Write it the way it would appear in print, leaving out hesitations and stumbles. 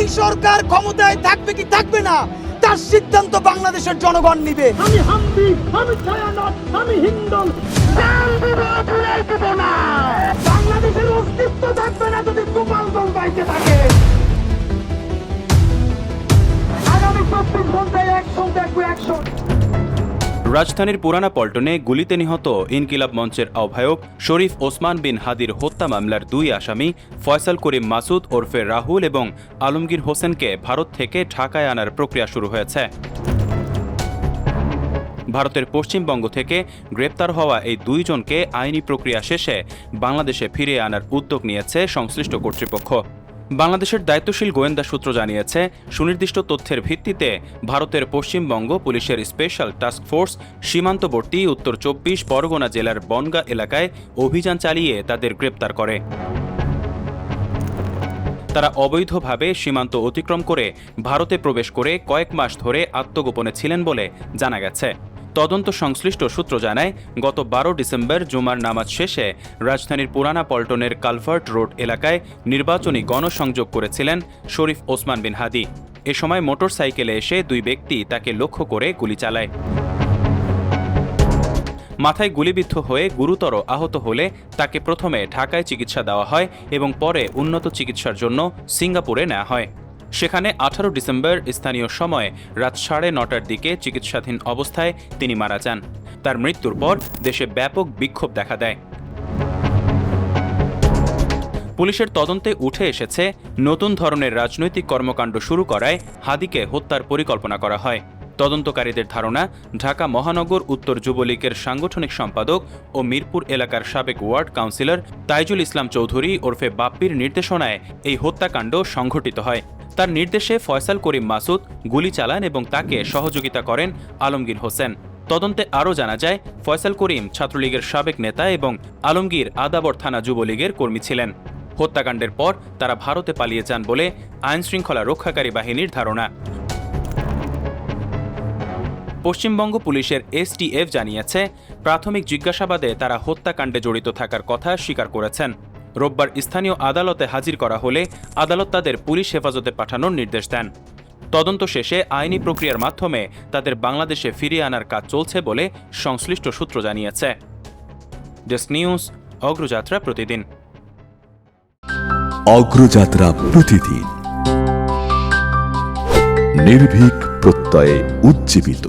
এই সরকার ক্ষমতায় থাকবে কি থাকবে না তার সিদ্ধান্ত বাংলাদেশের জনগণ নিবে। আমি হাম্বি, আমি ছায়ানট, আমি হিন্দল, বাংলাদেশের অস্তিত্ব থাকবে না যদি গোপালগঞ্জ বাইতে থাকে। আগামী 24 ঘন্টায় অ্যাকশন দেখবো, অ্যাকশন। রাজধানীর পুরানা পল্টনে গুলিতে নিহত ইনকিলাব মঞ্চের আহ্বায়ক শরীফ ওসমান বিন হাদির হত্যা মামলার 2 আসামি ফয়সাল করিম মাসুদ ওরফে রাহুল এবং আলমগীর হোসেনকে ভারত থেকে ঢাকায় আনার প্রক্রিয়া শুরু হয়েছে। ভারতের পশ্চিমবঙ্গ থেকে গ্রেপ্তার হওয়া এই 2 জনকে আইনি প্রক্রিয়া শেষে বাংলাদেশে ফিরিয়ে আনার উদ্যোগ নিয়েছে সংশ্লিষ্ট কর্তৃপক্ষ। বাংলাদেশের দায়িত্বশীল গোয়েন্দা সূত্র জানিয়েছে, সুনির্দিষ্ট তথ্যের ভিত্তিতে ভারতের পশ্চিমবঙ্গ পুলিশের স্পেশাল টাস্ক ফোর্স সীমান্তবর্তী উত্তর 24 পরগনা জেলার বনগাঁ এলাকায় অভিযান চালিয়ে তাদের গ্রেপ্তার করে। তারা অবৈধভাবে সীমান্ত অতিক্রম করে ভারতে প্রবেশ করে কয়েক মাস ধরে আত্মগোপনে ছিলেন বলে জানা গেছে। তদন্ত সংশ্লিষ্ট সূত্র জানায়, গত 12 ডিসেম্বর জুমার নামাজ শেষে রাজধানীর পুরানা পল্টনের কালভার্ট রোড এলাকায় নির্বাচনী গণসংযোগ করেছিলেন শরীফ ওসমান বিন হাদি। এ সময় মোটরসাইকেলে এসে 2 ব্যক্তি তাকে লক্ষ্য করে গুলি চালায়। মাথায় গুলিবিদ্ধ হয়ে গুরুতর আহত হলে তাকে প্রথমে ঢাকায় চিকিৎসা দেওয়া হয় এবং পরে উন্নত চিকিৎসার জন্য সিঙ্গাপুরে নেওয়া হয়। সেখানে 18 ডিসেম্বর স্থানীয় সময় রাত 9:30টার দিকে চিকিৎসাধীন অবস্থায় তিনি মারা যান। তার মৃত্যুর পর দেশে ব্যাপক বিক্ষোভ দেখা দেয়। পুলিশের তদন্তে উঠে এসেছে, নতুন ধরনের রাজনৈতিক কর্মকাণ্ড শুরু করায় হাদিকে হত্যার পরিকল্পনা করা হয়। তদন্তকারীদের ধারণা, ঢাকা মহানগর উত্তর যুবলীগের সাংগঠনিক সম্পাদক ও মিরপুর এলাকার সাবেক ওয়ার্ড কাউন্সিলর তাইজুল ইসলাম চৌধুরী ওরফে বাপ্পির নির্দেশনায় এই হত্যাকাণ্ড সংঘটিত হয়। তার নির্দেশে ফয়সাল করিম মাসুদ গুলি চালান এবং তাকে সহযোগিতা করেন আলমগীর হোসেন। তদন্তে আরও জানা যায়, ফয়সাল করিম ছাত্রলীগের সাবেক নেতা এবং আলমগীর আদাবর থানা যুবলীগের কর্মী ছিলেন। হত্যাকাণ্ডের পর তারা ভারতে পালিয়ে যান বলে আইনশৃঙ্খলা রক্ষাকারী বাহিনীর ধারণা। পশ্চিমবঙ্গ পুলিশের STF জানিয়েছে, প্রাথমিক জিজ্ঞাসাবাদে তারা হত্যাকাণ্ডে জড়িত থাকার কথা স্বীকার করেছেন। রোববার স্থানীয় আদালতে হাজির করা হলে আদালত তাদের পুলিশ হেফাজতে পাঠানোর নির্দেশ দেন। তদন্ত শেষে আইনি প্রক্রিয়ার মাধ্যমে তাদের বাংলাদেশে ফিরিয়ে আনার কাজ চলছে বলে সংশ্লিষ্ট সূত্র জানিয়েছে। ডেস্ক নিউজ, অগ্রযাত্রা প্রতিদিন। অগ্রযাত্রা প্রতিদিন, নির্ভীক প্রত্যয়ে উজ্জীবিত।